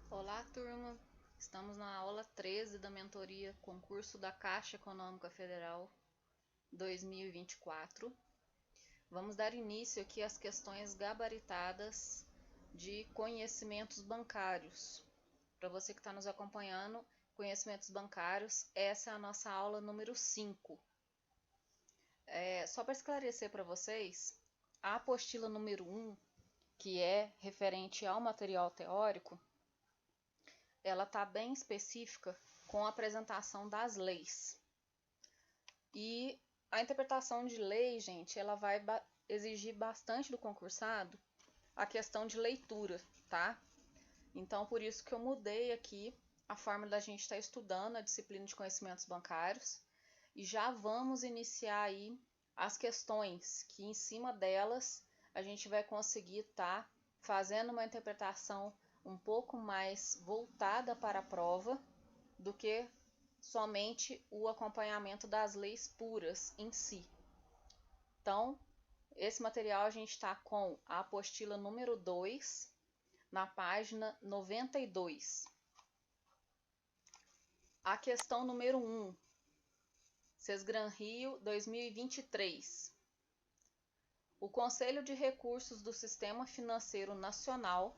Olá, turma! Estamos na aula 13 da mentoria Concurso da Caixa Econômica Federal 2024. Vamos dar início aqui às questões gabaritadas de conhecimentos bancários. Para você que está nos acompanhando, conhecimentos bancários, essa é a nossa aula número 5. Só para esclarecer para vocês, a apostila número 1, que é referente ao material teórico, ela está bem específica com a apresentação das leis. E a interpretação de lei, gente, ela vai exigir bastante do concursado a questão de leitura, tá? Então, por isso que eu mudei aqui a forma da gente estar estudando a disciplina de conhecimentos bancários e já vamos iniciar aí as questões que em cima delas a gente vai conseguir estar fazendo uma interpretação um pouco mais voltada para a prova do que somente o acompanhamento das leis puras em si. Então, esse material a gente está com a apostila número 2, na página 92. A questão número 1, Sesgran Rio 2023. O Conselho de Recursos do Sistema Financeiro Nacional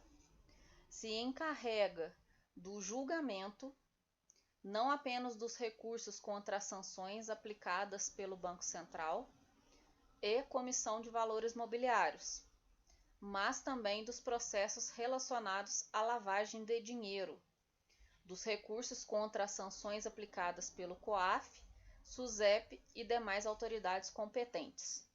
se encarrega do julgamento não apenas dos recursos contra as sanções aplicadas pelo Banco Central e Comissão de Valores Mobiliários, mas também dos processos relacionados à lavagem de dinheiro, dos recursos contra as sanções aplicadas pelo COAF, SUSEP e demais autoridades competentes.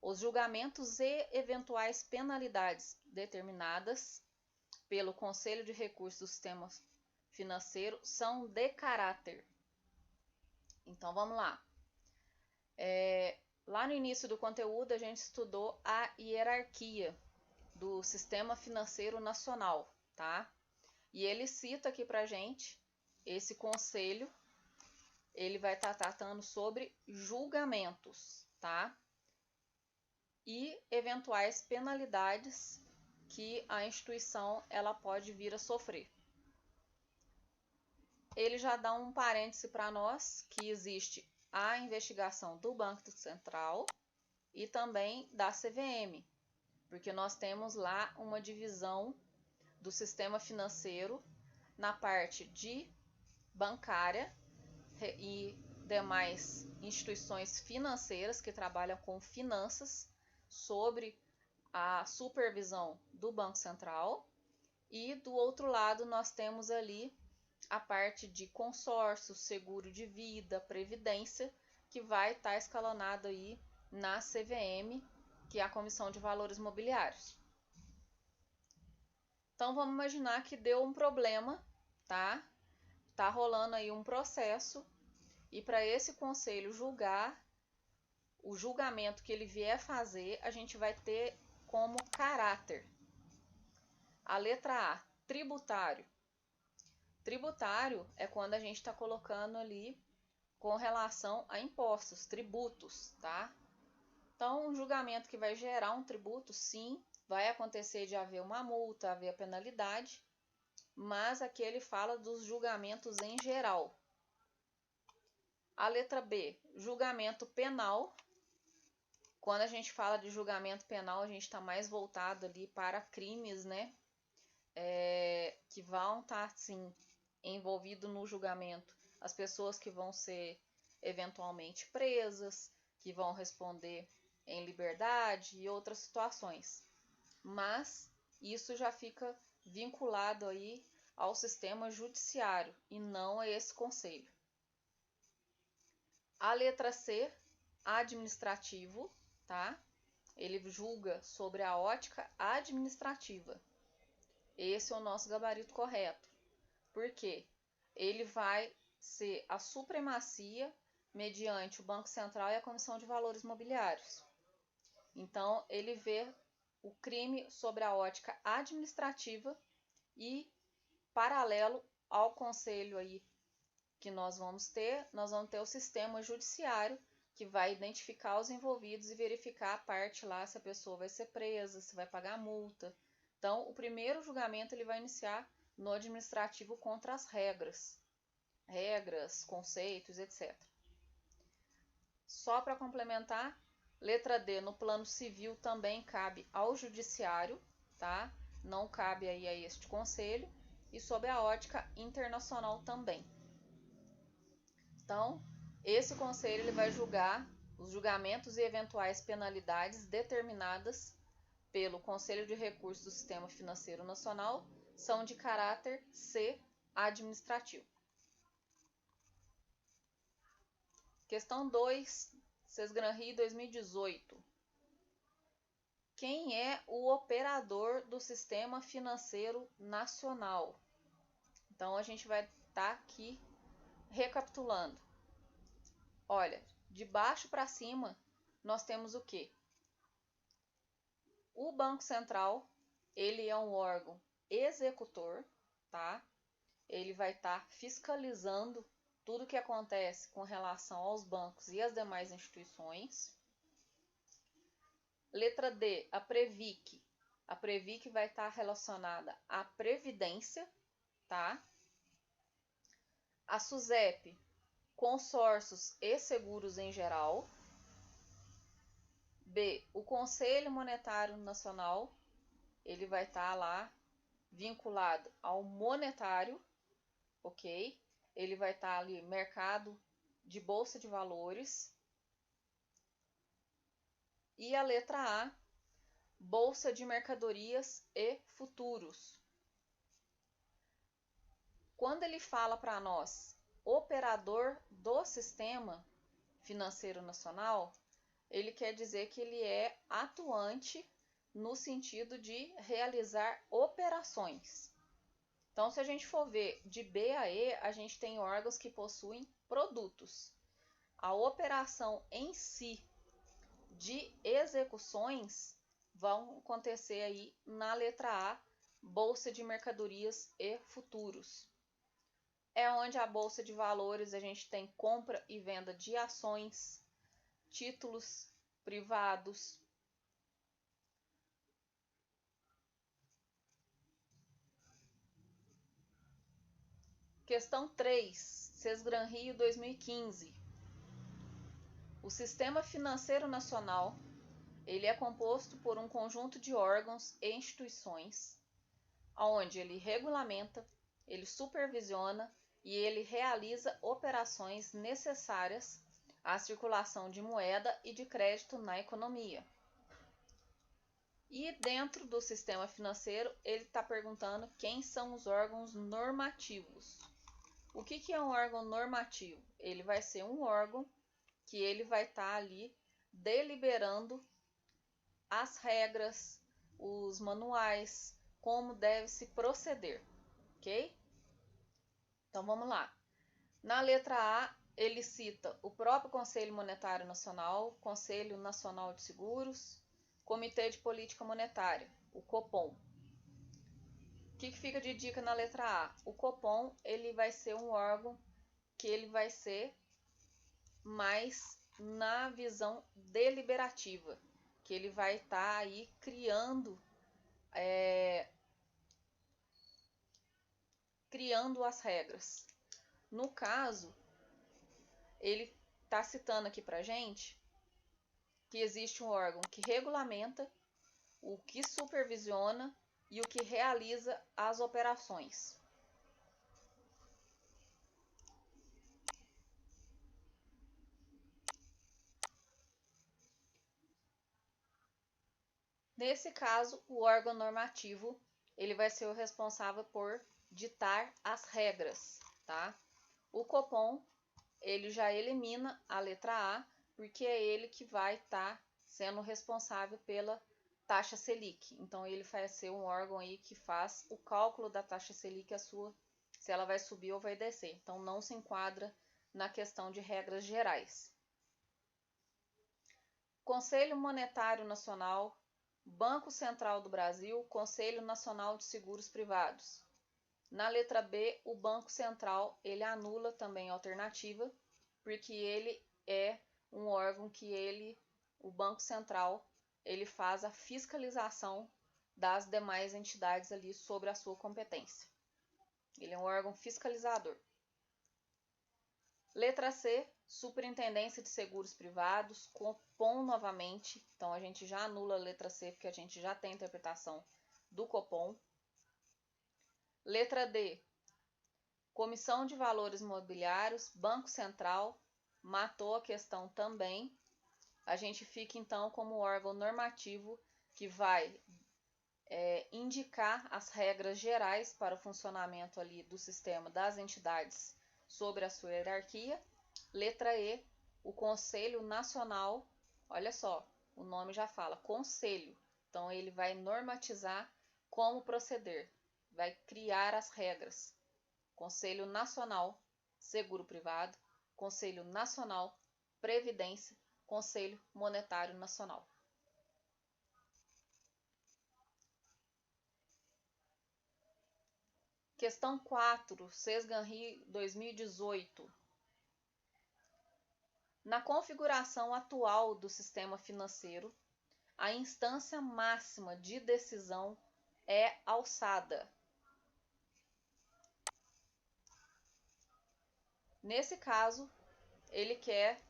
Os julgamentos e eventuais penalidades determinadas pelo Conselho de Recursos do Sistema Financeiro são de caráter. Então vamos lá. Lá no início do conteúdo a gente estudou a hierarquia do Sistema Financeiro Nacional, tá? E ele cita aqui pra gente esse conselho, ele vai estar tratando sobre julgamentos, tá? E eventuais penalidades que a instituição ela pode vir a sofrer. Ele já dá um parêntese para nós que existe a investigação do Banco Central e também da CVM, porque nós temos lá uma divisão do sistema financeiro na parte de bancária e demais instituições financeiras que trabalham com finanças sobre a supervisão do Banco Central, e do outro lado nós temos ali a parte de consórcio, seguro de vida, previdência, que vai estar escalonado aí na CVM, que é a Comissão de Valores Mobiliários. Então vamos imaginar que deu um problema, tá? Tá rolando aí um processo e para esse conselho julgar, o julgamento que ele vier fazer, a gente vai ter como caráter. A letra A, tributário. Tributário é quando a gente está colocando ali com relação a impostos, tributos, tá? Então, um julgamento que vai gerar um tributo, sim, vai acontecer de haver uma multa, haver a penalidade, mas aqui ele fala dos julgamentos em geral. A letra B, julgamento penal. Quando a gente fala de julgamento penal, a gente está mais voltado ali para crimes, né? Que vão estar, sim, envolvidos no julgamento. As pessoas que vão ser eventualmente presas, que vão responder em liberdade e outras situações. Mas isso já fica vinculado aí ao sistema judiciário e não a esse conselho. A letra C, administrativo, tá? Ele julga sobre a ótica administrativa. Esse é o nosso gabarito correto. Por quê? Ele vai ser a supremacia mediante o Banco Central e a Comissão de Valores Mobiliários. Então, ele vê o crime sobre a ótica administrativa e, paralelo ao conselho aí que nós vamos ter o sistema judiciário, que vai identificar os envolvidos e verificar a parte lá se a pessoa vai ser presa, se vai pagar multa. Então, o primeiro julgamento ele vai iniciar no administrativo contra as regras, conceitos, etc. Só para complementar, letra D, no plano civil também cabe ao judiciário, tá? Não cabe aí a este conselho, e sob a ótica internacional também. Então, esse conselho ele vai julgar os julgamentos e eventuais penalidades determinadas pelo Conselho de Recursos do Sistema Financeiro Nacional, são de caráter C, administrativo. Questão 2, SESGRAN-RI 2018. Quem é o operador do Sistema Financeiro Nacional? Então, a gente vai estar aqui recapitulando. Olha, de baixo para cima, nós temos o quê? O Banco Central, ele é um órgão executor, tá? Ele vai estar fiscalizando tudo que acontece com relação aos bancos e as demais instituições. Letra D, a Previc. A Previc vai estar relacionada à Previdência, tá? A SUSEP, consórcios e seguros em geral. B, o Conselho Monetário Nacional, ele vai estar lá vinculado ao monetário, ok? Ele vai estar ali mercado de bolsa de valores. E a letra A, bolsa de mercadorias e futuros. Quando ele fala para nós, operador do Sistema Financeiro Nacional, ele quer dizer que ele é atuante no sentido de realizar operações. Então, se a gente for ver de B a E, a gente tem órgãos que possuem produtos. A operação em si de execuções vão acontecer aí na letra A, Bolsa de Mercadorias e Futuros. É onde a Bolsa de Valores a gente tem compra e venda de ações, títulos privados. Questão 3, SESGRAN-RI 2015. O Sistema Financeiro Nacional, ele é composto por um conjunto de órgãos e instituições, onde ele regulamenta, ele supervisiona e ele realiza operações necessárias à circulação de moeda e de crédito na economia. E dentro do sistema financeiro, ele está perguntando quem são os órgãos normativos. O que é um órgão normativo? Ele vai ser um órgão que ele vai estar ali deliberando as regras, os manuais, como deve se proceder, ok? Então vamos lá. Na letra A, ele cita o próprio Conselho Monetário Nacional, Conselho Nacional de Seguros, Comitê de Política Monetária, o Copom. O que fica de dica na letra A? O Copom, ele vai ser um órgão que ele vai ser mais na visão deliberativa, que ele vai estar aí criando as regras. No caso, ele está citando aqui para gente que existe um órgão que regulamenta, o que supervisiona e o que realiza as operações. Nesse caso, o órgão normativo, ele vai ser o responsável por ditar as regras, tá? O Copom, ele já elimina a letra A, porque é ele que vai estar sendo responsável pela taxa Selic. Então, ele vai ser um órgão aí que faz o cálculo da taxa Selic, se ela vai subir ou vai descer. Então, não se enquadra na questão de regras gerais. Conselho Monetário Nacional, Banco Central do Brasil, Conselho Nacional de Seguros Privados. Na letra B, o Banco Central, ele anula também a alternativa, porque ele é um órgão que o Banco Central, ele faz a fiscalização das demais entidades ali sobre a sua competência. Ele é um órgão fiscalizador. Letra C, Superintendência de Seguros Privados, Copom novamente. Então, a gente já anula a letra C, porque a gente já tem a interpretação do Copom. Letra D, Comissão de Valores Mobiliários, Banco Central, matou a questão também. A gente fica, então, como órgão normativo que vai indicar as regras gerais para o funcionamento ali do sistema das entidades sobre a sua hierarquia. Letra E, o Conselho Nacional, olha só, o nome já fala, conselho. Então, ele vai normatizar como proceder, vai criar as regras. Conselho Nacional Seguro Privado, Conselho Nacional Previdência, Conselho Monetário Nacional. Questão 4, Sesganri 2018. Na configuração atual do sistema financeiro, a instância máxima de decisão é alçada. Nesse caso, ele quer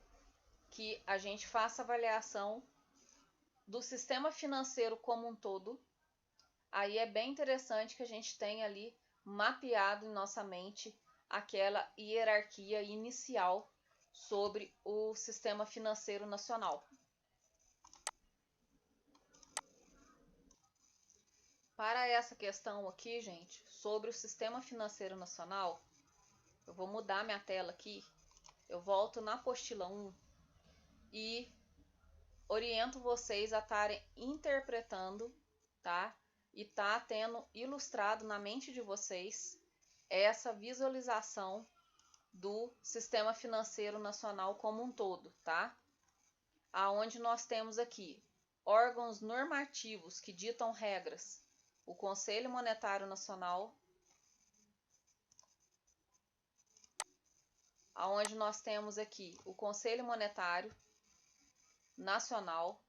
que a gente faça avaliação do sistema financeiro como um todo. Aí é bem interessante que a gente tenha ali mapeado em nossa mente aquela hierarquia inicial sobre o sistema financeiro nacional. Para essa questão aqui, gente, sobre o sistema financeiro nacional, eu vou mudar minha tela aqui, eu volto na apostila 1 e oriento vocês a estarem interpretando, tá? E tá tendo ilustrado na mente de vocês essa visualização do sistema financeiro nacional como um todo, tá? Aonde nós temos aqui órgãos normativos que ditam regras, o Conselho Monetário Nacional, aonde nós temos aqui o Conselho Monetário Nacional,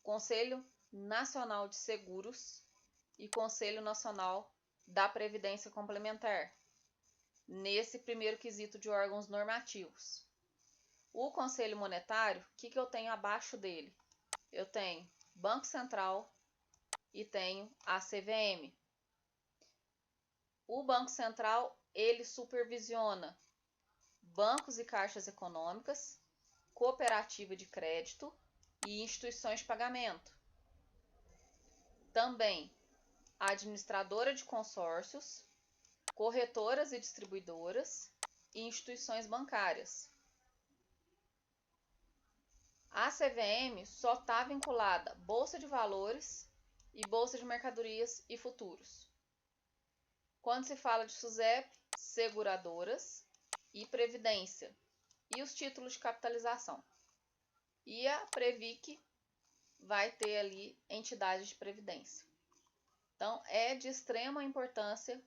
Conselho Nacional de Seguros e Conselho Nacional da Previdência Complementar, nesse primeiro quesito de órgãos normativos. O Conselho Monetário, o que eu tenho abaixo dele? Eu tenho Banco Central e tenho a CVM. O Banco Central, ele supervisiona bancos e caixas econômicas, cooperativa de crédito e instituições de pagamento. Também a administradora de consórcios, corretoras e distribuidoras e instituições bancárias. A CVM só está vinculada à Bolsa de Valores e Bolsa de Mercadorias e Futuros. Quando se fala de SUSEP, seguradoras e previdência e os títulos de capitalização. E a Previc vai ter ali entidades de previdência. Então, é de extrema importância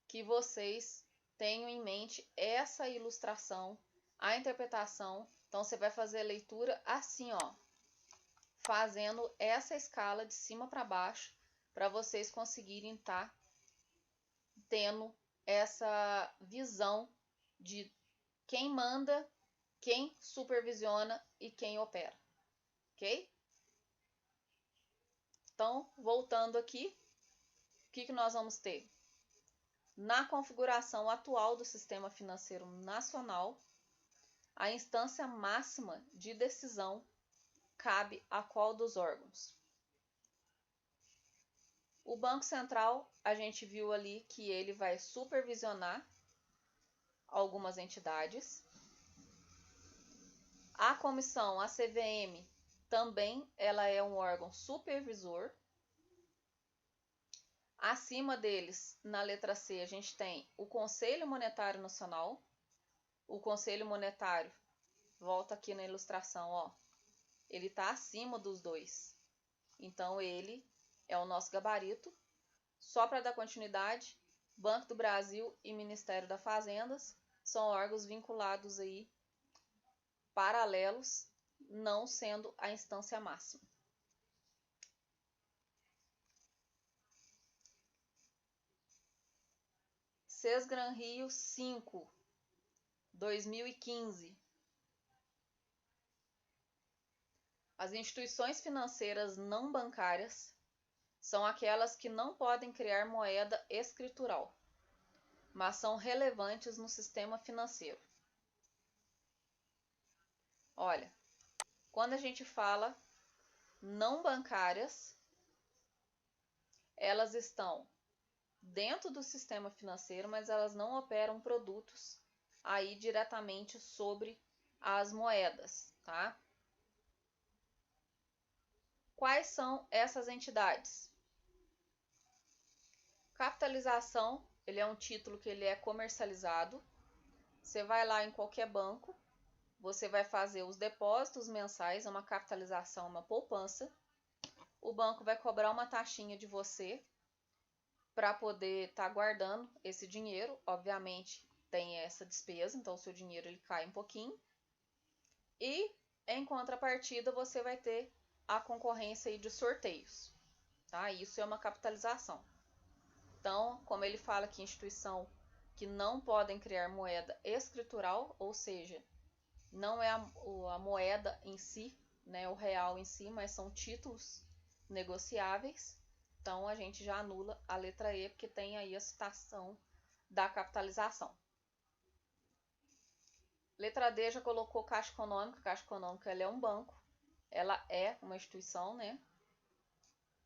que vocês tenham em mente essa ilustração, a interpretação. Então, você vai fazer a leitura assim, ó, fazendo essa escala de cima para baixo, para vocês conseguirem estar tendo essa visão de quem manda, quem supervisiona e quem opera, ok? Então, voltando aqui, o que nós vamos ter? Na configuração atual do sistema financeiro nacional, a instância máxima de decisão cabe a qual dos órgãos? O Banco Central, a gente viu ali que ele vai supervisionar algumas entidades. A comissão, a CVM, também ela é um órgão supervisor. Acima deles, na letra C, a gente tem o Conselho Monetário Nacional. O Conselho Monetário, volta aqui na ilustração, ó, ele está acima dos dois. Então, ele é o nosso gabarito. Só para dar continuidade, Banco do Brasil e Ministério das Fazendas são órgãos vinculados aí, paralelos, não sendo a instância máxima. Sesgran Rio 5, 2015. As instituições financeiras não bancárias são aquelas que não podem criar moeda escritural, mas são relevantes no sistema financeiro. Olha, quando a gente fala não bancárias, elas estão dentro do sistema financeiro, mas elas não operam produtos aí diretamente sobre as moedas, tá? Quais são essas entidades? Capitalização, ele é um título que ele é comercializado. Você vai lá em qualquer banco, você vai fazer os depósitos mensais, uma capitalização, uma poupança. O banco vai cobrar uma taxinha de você para poder estar guardando esse dinheiro. Obviamente tem essa despesa, então o seu dinheiro ele cai um pouquinho. E em contrapartida você vai ter a concorrência aí de sorteios, tá? Isso é uma capitalização. Então, como ele fala aqui, instituição que não podem criar moeda escritural, ou seja, não é a moeda em si, né, o real em si, mas são títulos negociáveis. Então, a gente já anula a letra E, porque tem aí a citação da capitalização. Letra D já colocou Caixa Econômica. Caixa Econômica ela é um banco, ela é uma instituição, né,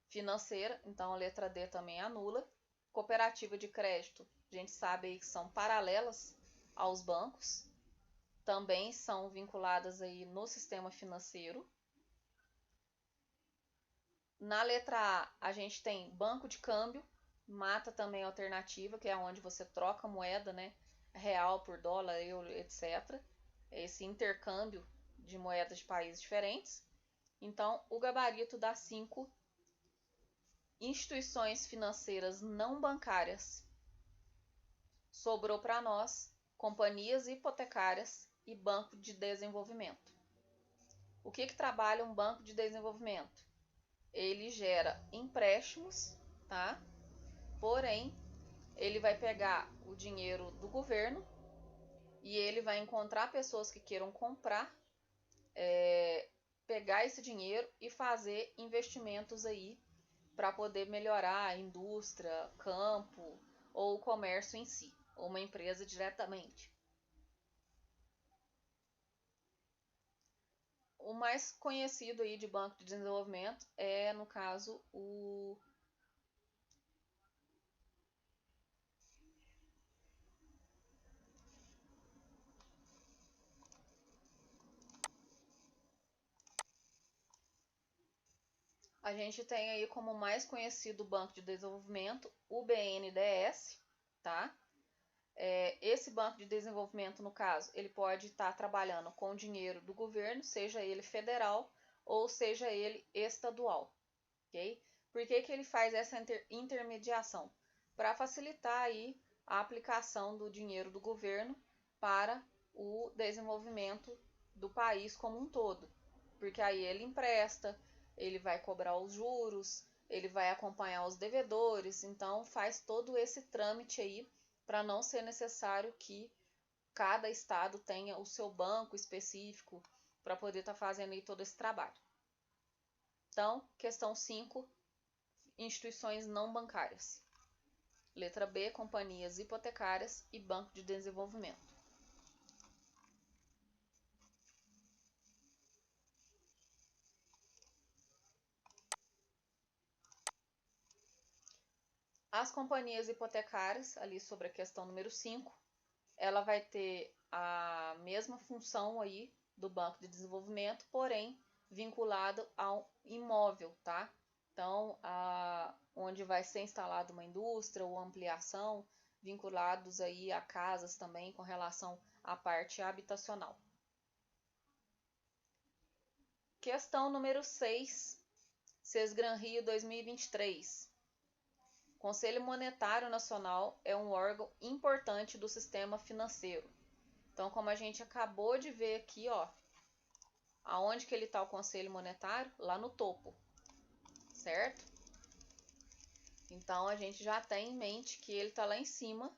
financeira, então a letra D também anula. Cooperativa de crédito, a gente sabe aí que são paralelas aos bancos, também são vinculadas aí no sistema financeiro. Na letra A, a gente tem banco de câmbio, mata também a alternativa, que é onde você troca moeda, né, real por dólar, euro, etc. Esse intercâmbio de moedas de países diferentes. Então, o gabarito dá 5 instituições financeiras não bancárias. Sobrou para nós companhias hipotecárias e banco de desenvolvimento. O que trabalha um banco de desenvolvimento? Ele gera empréstimos, tá? Porém, ele vai pegar o dinheiro do governo e ele vai encontrar pessoas que queiram comprar, pegar esse dinheiro e fazer investimentos aí para poder melhorar a indústria, campo ou o comércio em si, ou uma empresa diretamente. O mais conhecido aí de banco de desenvolvimento é, no caso, a gente tem aí como mais conhecido o Banco de Desenvolvimento, o BNDES, tá? Esse Banco de Desenvolvimento, no caso, ele pode estar trabalhando com dinheiro do governo, seja ele federal ou seja ele estadual, ok? Por que ele faz essa intermediação? Para facilitar aí a aplicação do dinheiro do governo para o desenvolvimento do país como um todo. Porque aí ele empresta, ele vai cobrar os juros, ele vai acompanhar os devedores, então faz todo esse trâmite aí para não ser necessário que cada estado tenha o seu banco específico para poder estar fazendo aí todo esse trabalho. Então, questão 5, instituições não bancárias. Letra B, companhias hipotecárias e banco de desenvolvimento. As companhias hipotecárias, ali sobre a questão número 5, ela vai ter a mesma função aí do banco de desenvolvimento, porém vinculado ao imóvel, tá? Então, onde vai ser instalada uma indústria ou ampliação, vinculados aí a casas também com relação à parte habitacional. Questão número 6, Sesgran Rio 2023. Conselho Monetário Nacional é um órgão importante do sistema financeiro. Então, como a gente acabou de ver aqui, ó, aonde que ele está o Conselho Monetário? Lá no topo, certo? Então, a gente já tem em mente que ele está lá em cima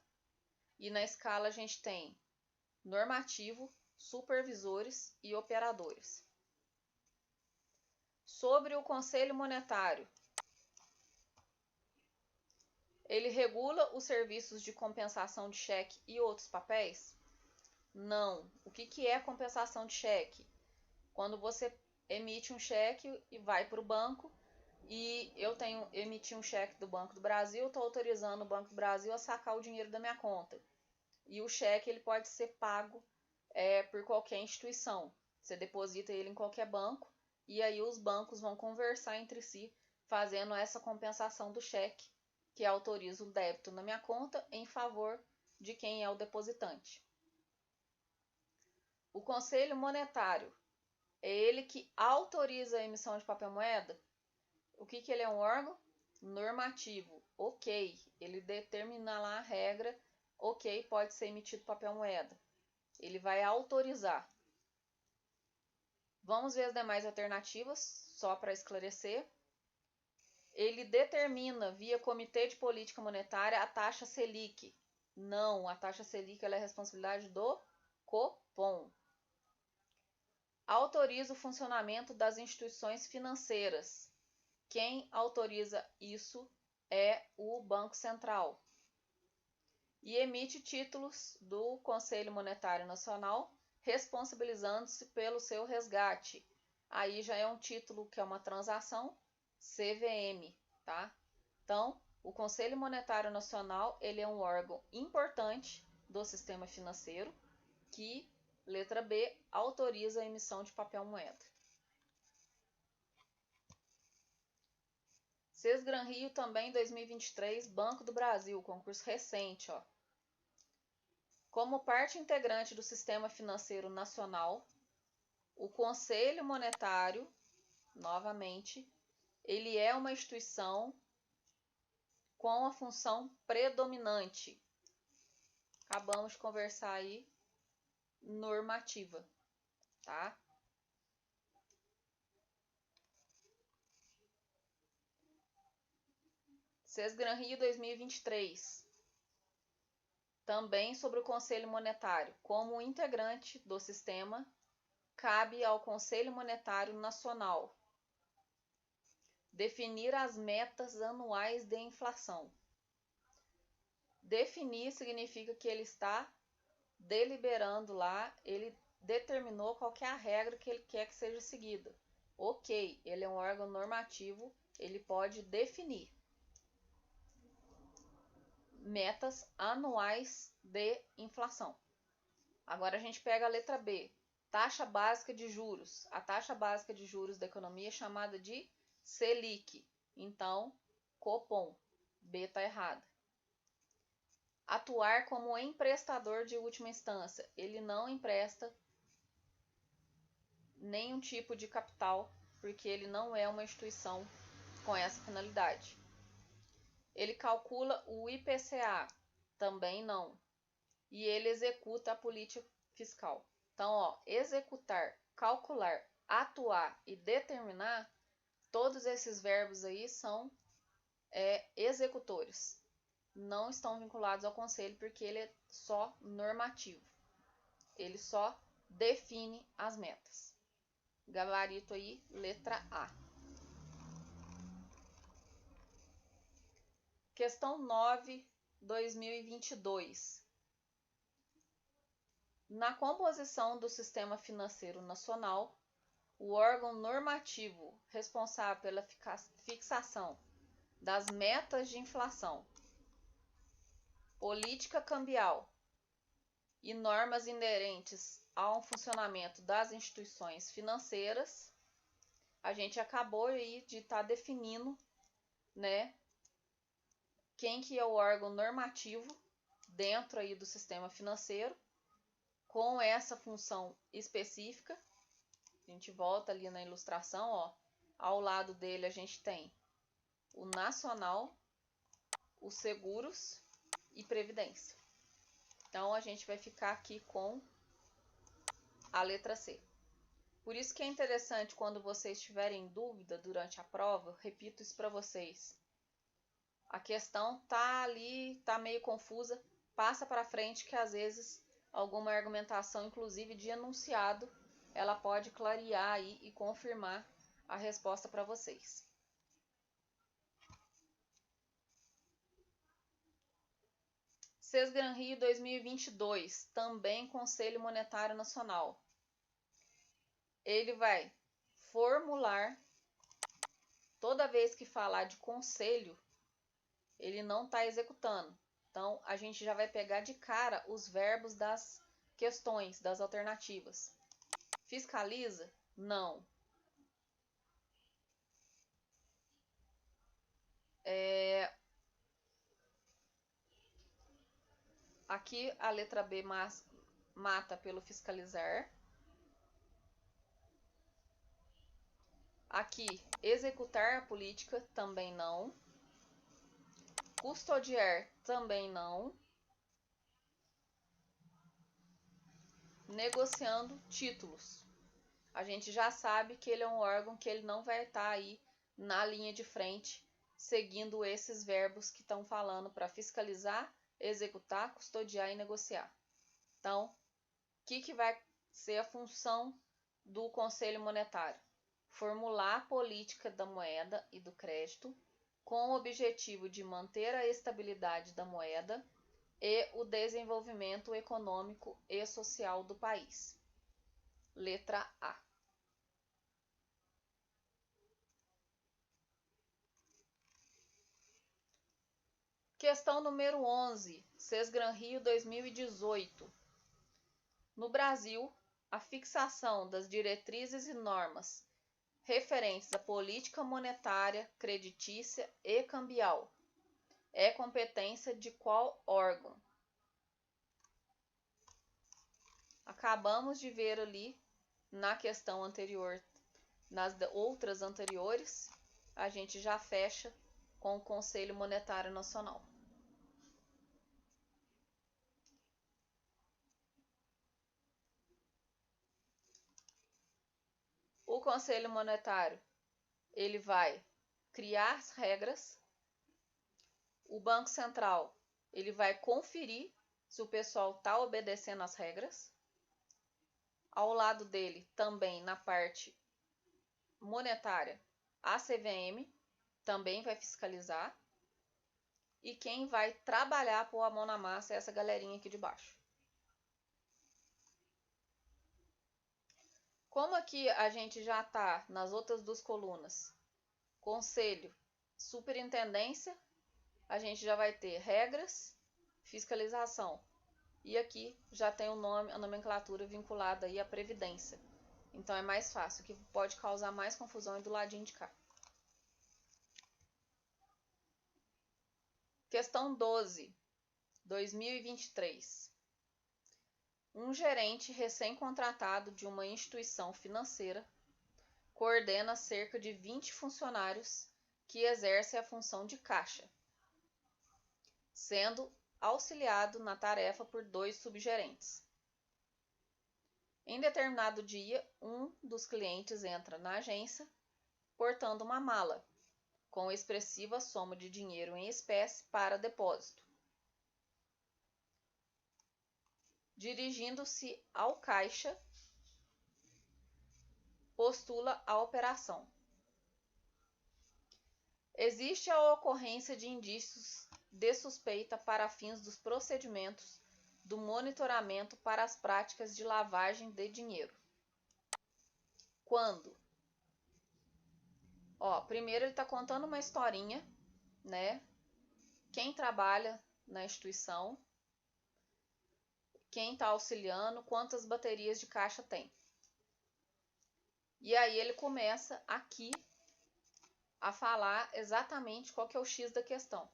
E na escala a gente tem normativo, supervisores e operadores. Sobre o Conselho Monetário, ele regula os serviços de compensação de cheque e outros papéis? Não. O que é compensação de cheque? Quando você emite um cheque e vai para o banco, e eu emiti um cheque do Banco do Brasil, estou autorizando o Banco do Brasil a sacar o dinheiro da minha conta. E o cheque ele pode ser pago por qualquer instituição. Você deposita ele em qualquer banco e aí os bancos vão conversar entre si, fazendo essa compensação do cheque, que autoriza o débito na minha conta em favor de quem é o depositante. O Conselho Monetário é ele que autoriza a emissão de papel moeda? O que ele é um órgão? Normativo. Ok, ele determina lá a regra, ok, pode ser emitido papel moeda. Ele vai autorizar. Vamos ver as demais alternativas, só para esclarecer. Ele determina, via Comitê de Política Monetária, a taxa Selic. Não, a taxa Selic ela é responsabilidade do Copom. Autoriza o funcionamento das instituições financeiras. Quem autoriza isso é o Banco Central. E emite títulos do Conselho Monetário Nacional, responsabilizando-se pelo seu resgate. Aí já é um título que é uma transação, CVM, tá? Então, o Conselho Monetário Nacional, ele é um órgão importante do sistema financeiro que, letra B, autoriza a emissão de papel moeda. Sesgran Rio também 2023, Banco do Brasil, concurso recente, ó. Como parte integrante do Sistema Financeiro Nacional, o Conselho Monetário, novamente, ele é uma instituição com a função predominante. Acabamos de conversar aí, normativa, tá? Sesgran Rio 2023. Também sobre o Conselho Monetário. Como integrante do sistema, cabe ao Conselho Monetário Nacional definir as metas anuais de inflação. Definir significa que ele está deliberando lá, ele determinou qual que é a regra que ele quer que seja seguida. Ok, ele é um órgão normativo, ele pode definir metas anuais de inflação. Agora a gente pega a letra B, taxa básica de juros. A taxa básica de juros da economia é chamada de Selic. Então, Copom. B está errada. Atuar como emprestador de última instância. Ele não empresta nenhum tipo de capital, porque ele não é uma instituição com essa finalidade. Ele calcula o IPCA. Também não. E ele executa a política fiscal. Então, ó, executar, calcular, atuar e determinar, todos esses verbos aí são executores. Não estão vinculados ao conselho porque ele é só normativo. Ele só define as metas. Gabarito aí, letra A. Questão 9, 2022. Na composição do Sistema Financeiro Nacional, o órgão normativo responsável pela fixação das metas de inflação, política cambial e normas inerentes ao funcionamento das instituições financeiras, a gente acabou aí de estar definindo, né, quem que é o órgão normativo dentro aí do sistema financeiro, com essa função específica. A gente volta ali na ilustração, ó, ao lado dele a gente tem o nacional, os seguros e previdência. Então a gente vai ficar aqui com a letra C. Por isso que é interessante quando vocês tiverem dúvida durante a prova, eu repito isso para vocês. A questão tá ali, tá meio confusa, passa para frente que às vezes alguma argumentação, inclusive de enunciado, ela pode clarear aí e confirmar a resposta para vocês. CESGRAN Rio 2022, também Conselho Monetário Nacional. Ele vai formular, toda vez que falar de conselho, ele não está executando. Então, a gente já vai pegar de cara os verbos das questões, das alternativas. Fiscaliza? Não. Aqui a letra B mata pelo fiscalizar. Aqui, executar a política, também não. Custodiar, também não. Negociando títulos. A gente já sabe que ele é um órgão que ele não vai estar aí na linha de frente, seguindo esses verbos que estão falando para fiscalizar, executar, custodiar e negociar. Então, o que vai ser a função do Conselho Monetário? Formular a política da moeda e do crédito com o objetivo de manter a estabilidade da moeda e o desenvolvimento econômico e social do país. Letra A. Questão número 11, CESGRAN Rio 2018. No Brasil, a fixação das diretrizes e normas referentes à política monetária, creditícia e cambial é competência de qual órgão? Acabamos de ver ali na questão anterior, nas outras anteriores, a gente já fecha com o Conselho Monetário Nacional. O Conselho Monetário, ele vai criar as regras. O Banco Central, ele vai conferir se o pessoal está obedecendo às regras. Ao lado dele, também na parte monetária, a CVM também vai fiscalizar. E quem vai trabalhar pôr a mão na massa é essa galerinha aqui de baixo. Como aqui a gente já está nas outras duas colunas, conselho, superintendência, a gente já vai ter regras, fiscalização. E aqui já tem o nome, a nomenclatura vinculada aí à previdência. Então é mais fácil, o que pode causar mais confusão é do ladinho de cá. Questão 12, 2023. Um gerente recém-contratado de uma instituição financeira coordena cerca de 20 funcionários que exercem a função de caixa, sendo auxiliado na tarefa por 2 subgerentes. Em determinado dia, um dos clientes entra na agência portando uma mala com expressiva soma de dinheiro em espécie para depósito. Dirigindo-se ao caixa, postula a operação. Existe a ocorrência de indícios de suspeita para fins dos procedimentos do monitoramento para as práticas de lavagem de dinheiro. Quando? Primeiro ele está contando uma historinha, né? Quem trabalha na instituição, quem está auxiliando, quantas baterias de caixa tem. E aí ele começa aqui a falar exatamente qual que é o X da questão.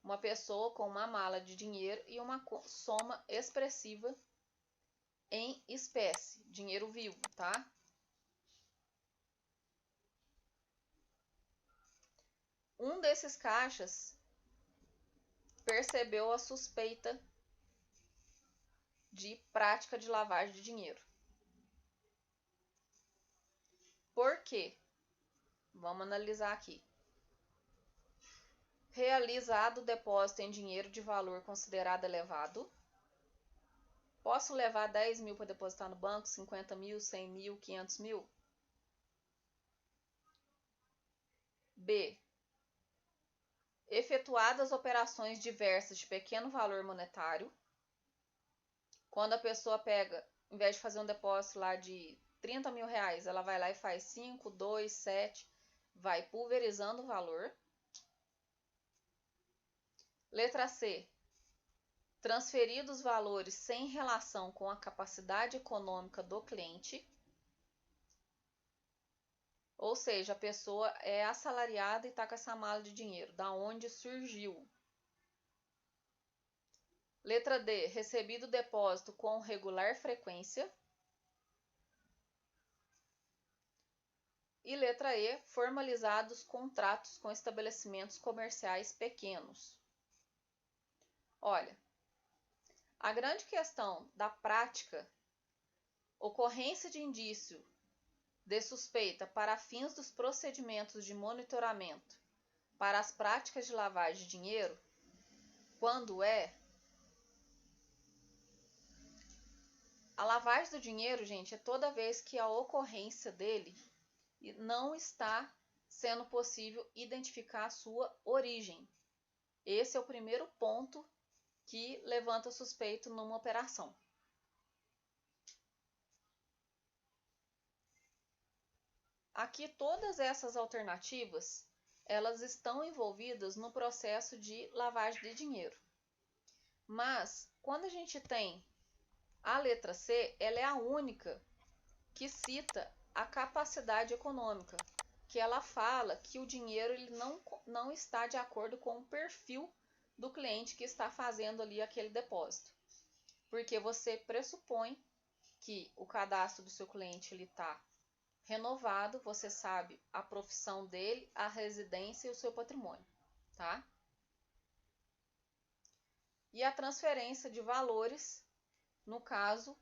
Uma pessoa com uma mala de dinheiro e uma soma expressiva em espécie, dinheiro vivo, tá? Um desses caixas percebeu a suspeita de prática de lavagem de dinheiro. Por quê? Vamos analisar aqui. Realizado o depósito em dinheiro de valor considerado elevado. Posso levar 10 mil para depositar no banco, 50 mil, 100 mil, 500 mil? B. Efetuadas operações diversas de pequeno valor monetário. Quando a pessoa pega, em vez de fazer um depósito lá de 30 mil reais, ela vai lá e faz 5, 2, 7, vai pulverizando o valor. Letra C. Transferidos valores sem relação com a capacidade econômica do cliente. Ou seja, a pessoa é assalariada e está com essa mala de dinheiro. Da onde surgiu? Letra D. Recebido o depósito com regular frequência. E letra E. Formalizados contratos com estabelecimentos comerciais pequenos. Olha, a grande questão da prática, ocorrência de indício de suspeita para fins dos procedimentos de monitoramento para as práticas de lavagem de dinheiro, quando a lavagem do dinheiro, gente, é toda vez que a ocorrência dele não está sendo possível identificar a sua origem. Esse é o primeiro ponto que levanta suspeito numa operação. Aqui todas essas alternativas, elas estão envolvidas no processo de lavagem de dinheiro. Mas quando a gente tem a letra C, ela é a única que cita a capacidade econômica, que ela fala que o dinheiro ele não está de acordo com o perfil do cliente que está fazendo ali aquele depósito. Porque você pressupõe que o cadastro do seu cliente está renovado, você sabe a profissão dele, a residência e o seu patrimônio, tá? E a transferência de valores, no caso,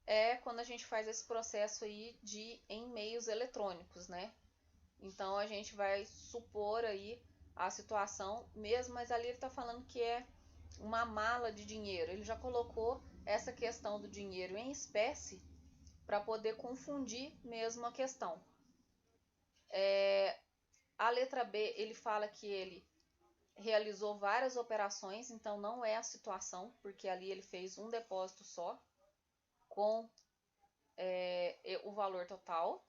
é quando a gente faz esse processo aí em meios eletrônicos, né? Então a gente vai supor aí a situação mesmo, mas ali ele está falando que é uma mala de dinheiro. Ele já colocou essa questão do dinheiro em espécie para poder confundir mesmo a questão. A letra B, ele fala que ele realizou várias operações, então não é a situação, porque ali ele fez um depósito só com o valor total.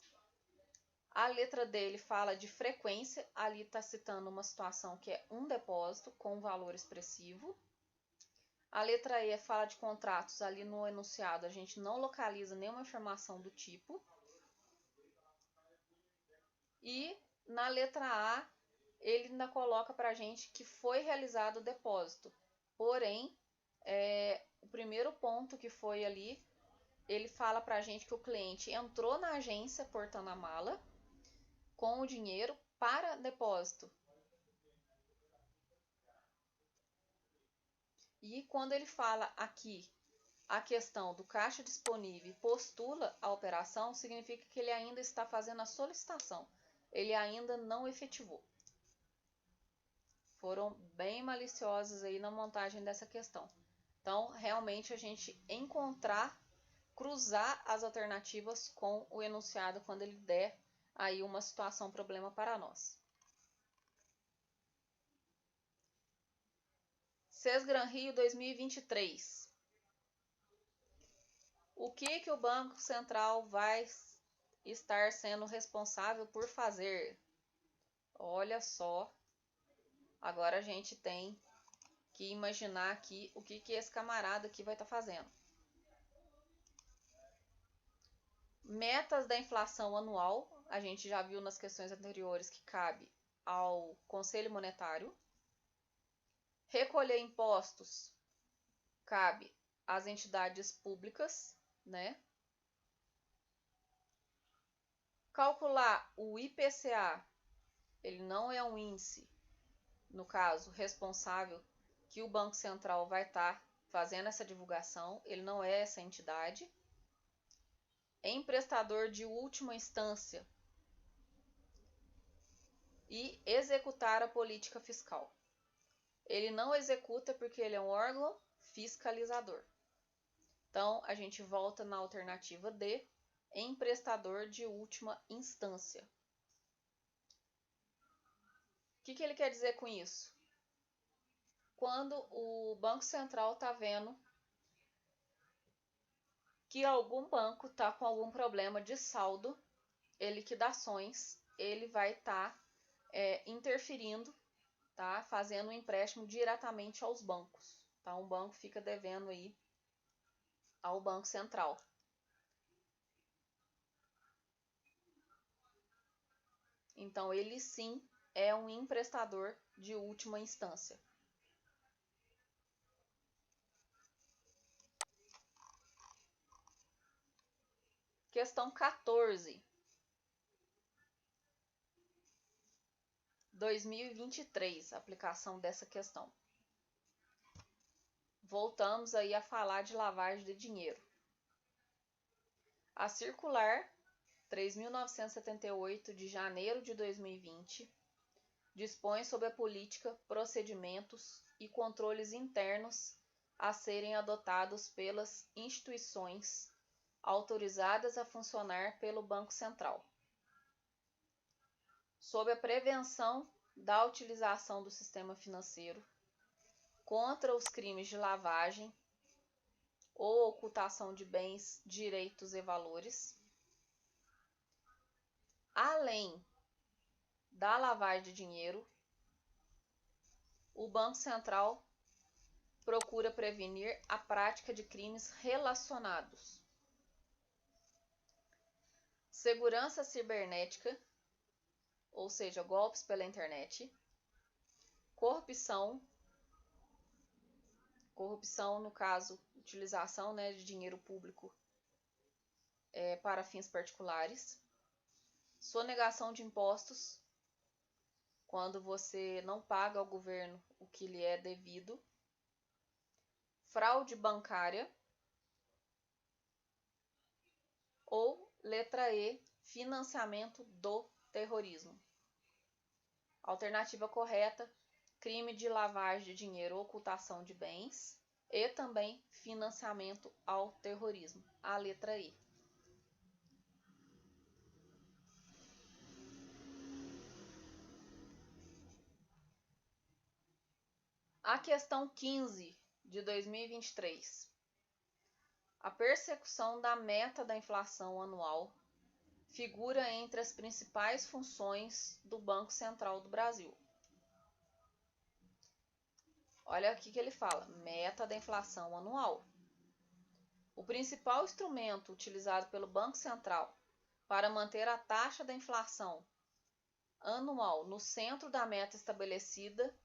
A letra D, ele fala de frequência, ali está citando uma situação que é um depósito com valor expressivo. A letra E fala de contratos, ali no enunciado a gente não localiza nenhuma informação do tipo. E na letra A, ele ainda coloca para a gente que foi realizado o depósito. Porém, o primeiro ponto que foi ali, ele fala para a gente que o cliente entrou na agência portando a mala com o dinheiro para depósito. E quando ele fala aqui a questão do caixa disponível e postula a operação, significa que ele ainda está fazendo a solicitação. Ele ainda não efetivou. Foram bem maliciosos aí na montagem dessa questão. Então, realmente a gente cruzar as alternativas com o enunciado quando ele der aí uma situação, problema para nós. Sesgran Rio 2023. O que o Banco Central vai estar sendo responsável por fazer? Olha só, agora a gente tem que imaginar aqui o que esse camarada aqui vai estar fazendo. Metas da inflação anual, a gente já viu nas questões anteriores que cabe ao Conselho Monetário. Recolher impostos cabe às entidades públicas, né? Calcular o IPCA, ele não é um índice, no caso, responsável, que o Banco Central vai estar fazendo essa divulgação, ele não é essa entidade. Emprestador de última instância e executar a política fiscal. Ele não executa porque ele é um órgão fiscalizador. Então, a gente volta na alternativa D, emprestador de última instância. O que ele quer dizer com isso? Quando o Banco Central está vendo que algum banco está com algum problema de saldo e liquidações, ele vai estar interferindo, tá? Fazendo um empréstimo diretamente aos bancos. Tá? Um banco fica devendo aí ao Banco Central. Então, ele sim é um emprestador de última instância. Questão 14. 2023, aplicação dessa questão. Voltamos aí a falar de lavagem de dinheiro. A circular 3.978 de janeiro de 2020 dispõe sobre a política, procedimentos e controles internos a serem adotados pelas instituições autorizadas a funcionar pelo Banco Central, sob a prevenção da utilização do sistema financeiro contra os crimes de lavagem ou ocultação de bens, direitos e valores, além da lavagem de dinheiro, o Banco Central procura prevenir a prática de crimes relacionados. Segurança cibernética, ou seja, golpes pela internet, corrupção no caso, utilização de dinheiro público para fins particulares, sonegação de impostos, quando você não paga ao governo o que lhe é devido, fraude bancária ou, letra E, financiamento do terrorismo. Alternativa correta, crime de lavagem de dinheiro ou ocultação de bens e também financiamento ao terrorismo, a letra E. A questão 15 de 2023. A persecução da meta da inflação anual figura entre as principais funções do Banco Central do Brasil. Olha aqui que ele fala, meta da inflação anual. O principal instrumento utilizado pelo Banco Central para manter a taxa da inflação anual no centro da meta estabelecida,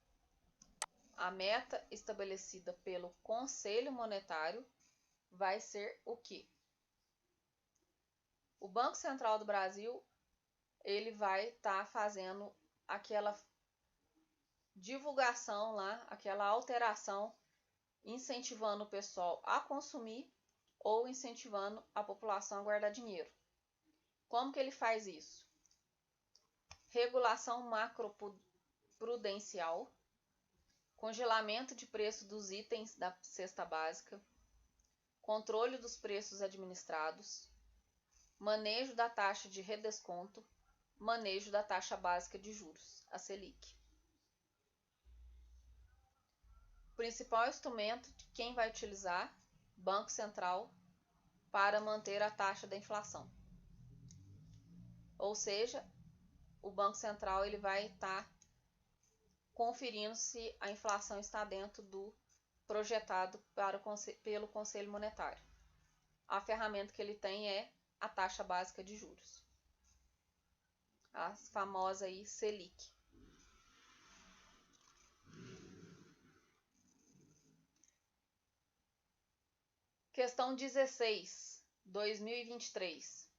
a meta estabelecida pelo Conselho Monetário, vai ser o quê? O Banco Central do Brasil, ele vai estar fazendo aquela divulgação lá, aquela alteração, incentivando o pessoal a consumir ou incentivando a população a guardar dinheiro. Como que ele faz isso? Regulação macroprudencial, congelamento de preço dos itens da cesta básica, controle dos preços administrados, manejo da taxa de redesconto, manejo da taxa básica de juros, a Selic. O principal instrumento de quem vai utilizar, Banco Central, para manter a taxa da inflação. Ou seja, o Banco Central ele vai estar conferindo se a inflação está dentro do projetado pelo Conselho Monetário. A ferramenta que ele tem é a taxa básica de juros, a famosa aí Selic. Questão 16, 2023.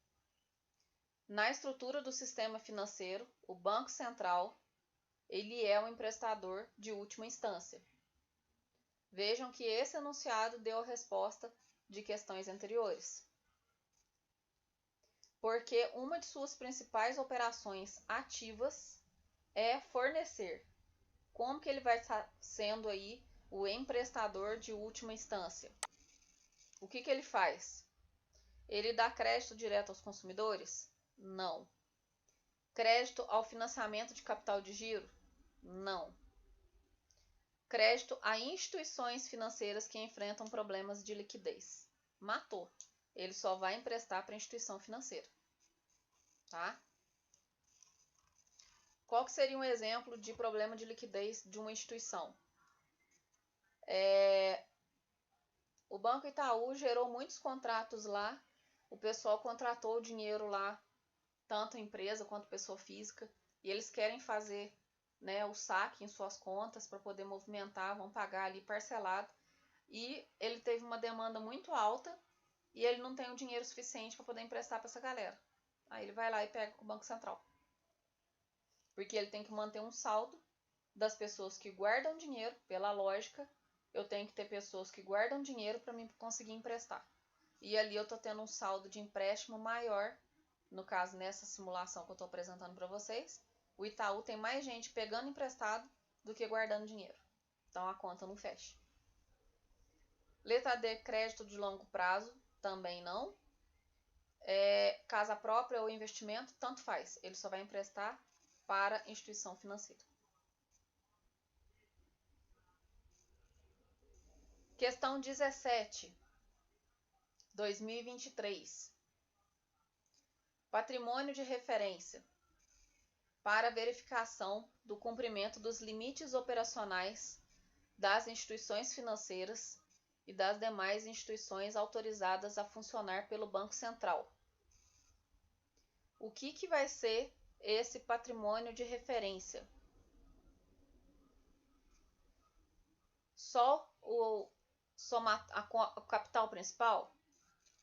Na estrutura do sistema financeiro, o Banco Central ele é um emprestador de última instância. Vejam que esse enunciado deu a resposta de questões anteriores. Porque uma de suas principais operações ativas é fornecer como que ele vai estar sendo aí o emprestador de última instância? O que ele faz? Ele dá crédito direto aos consumidores? Não. Crédito ao financiamento de capital de giro? Não. Crédito a instituições financeiras que enfrentam problemas de liquidez? Matou. Ele só vai emprestar para a instituição financeira. Tá? Qual que seria um exemplo de problema de liquidez de uma instituição? O Banco Itaú gerou muitos contratos lá, o pessoal contratou o dinheiro lá, tanto empresa quanto pessoa física, e eles querem fazer, né, o saque em suas contas para poder movimentar, vão pagar ali parcelado, e ele teve uma demanda muito alta e ele não tem o dinheiro suficiente para poder emprestar para essa galera. Aí ele vai lá e pega com o Banco Central. Porque ele tem que manter um saldo das pessoas que guardam dinheiro, pela lógica, eu tenho que ter pessoas que guardam dinheiro para mim conseguir emprestar. E ali eu estou tendo um saldo de empréstimo maior, no caso nessa simulação que eu estou apresentando para vocês, o Itaú tem mais gente pegando emprestado do que guardando dinheiro. Então a conta não fecha. Letra D, crédito de longo prazo, também não. Casa própria ou investimento, tanto faz. Ele só vai emprestar para instituição financeira. Questão 17, 2023. Patrimônio de referência para verificação do cumprimento dos limites operacionais das instituições financeiras e das demais instituições autorizadas a funcionar pelo Banco Central. O que vai ser esse patrimônio de referência? Só o capital principal?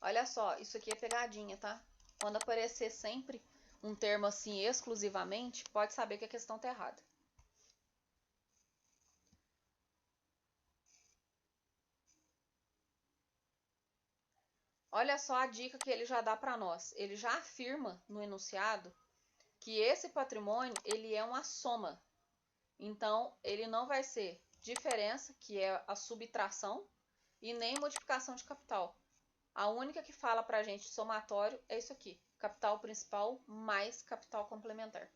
Olha só, isso aqui é pegadinha, tá? Quando aparecer sempre um termo assim exclusivamente, pode saber que a questão está errada. Olha só a dica que ele já dá para nós. Ele já afirma no enunciado que esse patrimônio ele é uma soma. Então, ele não vai ser diferença, que é a subtração, e nem modificação de capital. A única que fala para a gente somatório é isso aqui, capital principal mais capital complementar.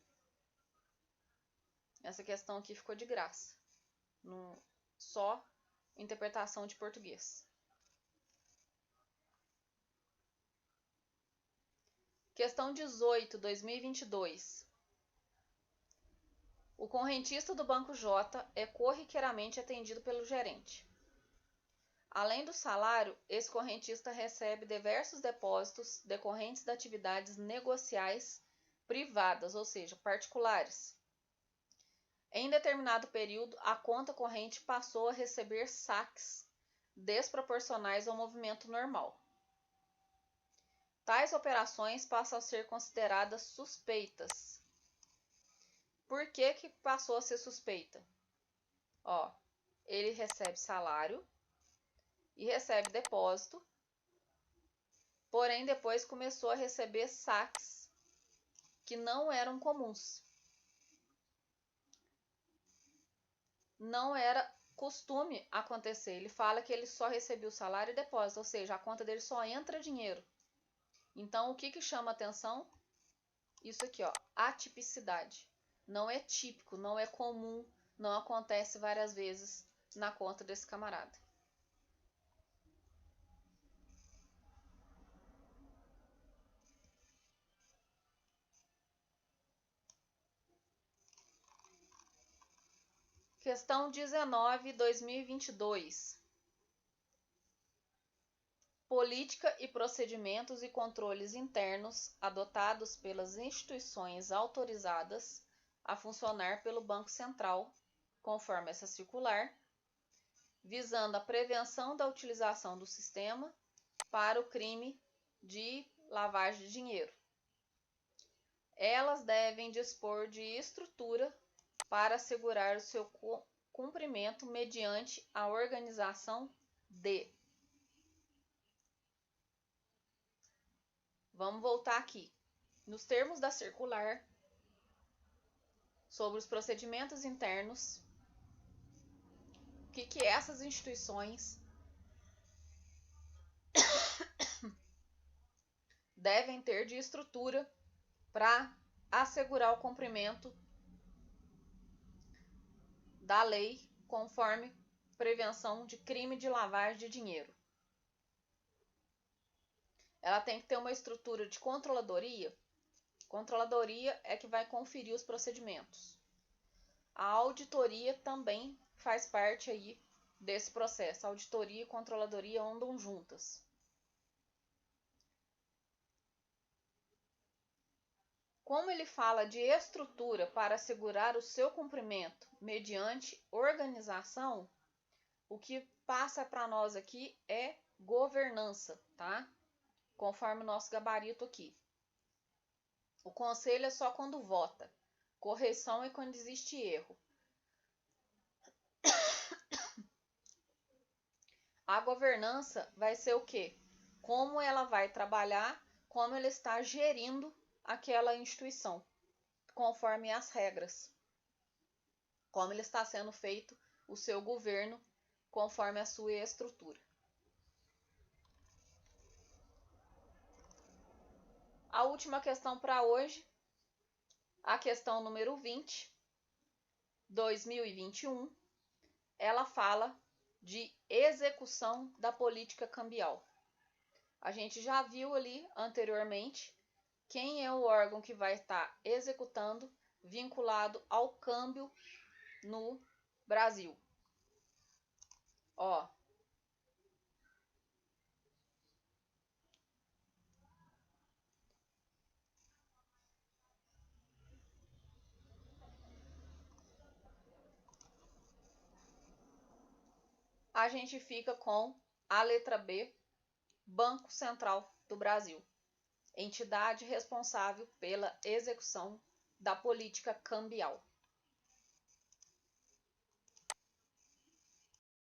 Essa questão aqui ficou de graça, só interpretação de português. Questão 18, 2022. O correntista do Banco J é corriqueiramente atendido pelo gerente. Além do salário, esse correntista recebe diversos depósitos decorrentes de atividades negociais privadas, ou seja, particulares. Em determinado período, a conta corrente passou a receber saques desproporcionais ao movimento normal. Tais operações passam a ser consideradas suspeitas. Por que passou a ser suspeita? Ele recebe salário e recebe depósito, porém depois começou a receber saques que não eram comuns. Não era costume acontecer. Ele fala que ele só recebeu salário e depósito, ou seja, a conta dele só entra dinheiro. Então, o que chama atenção? Isso aqui, atipicidade. Não é típico, não é comum, não acontece várias vezes na conta desse camarada. Questão 19, 2022. Política e procedimentos e controles internos adotados pelas instituições autorizadas a funcionar pelo Banco Central, conforme essa circular, visando a prevenção da utilização do sistema para o crime de lavagem de dinheiro. Elas devem dispor de estrutura para assegurar o seu cumprimento mediante a organização de. Vamos voltar aqui. Nos termos da circular sobre os procedimentos internos que essas instituições devem ter de estrutura para assegurar o cumprimento da lei conforme prevenção de crime de lavagem de dinheiro. Ela tem que ter uma estrutura de controladoria. Controladoria é que vai conferir os procedimentos. A auditoria também faz parte aí desse processo. A auditoria e controladoria andam juntas. Como ele fala de estrutura para assegurar o seu cumprimento mediante organização, o que passa para nós aqui é governança, tá? Conforme o nosso gabarito aqui. O conselho é só quando vota. Correção é quando existe erro. A governança vai ser o quê? Como ela vai trabalhar, como ela está gerindo aquela instituição, conforme as regras. Como ele está sendo feito o seu governo, conforme a sua estrutura. A última questão para hoje, a questão número 20, 2021, ela fala de execução da política cambial. A gente já viu ali anteriormente quem é o órgão que vai estar executando vinculado ao câmbio no Brasil. Ó, a gente fica com a letra B, Banco Central do Brasil, entidade responsável pela execução da política cambial.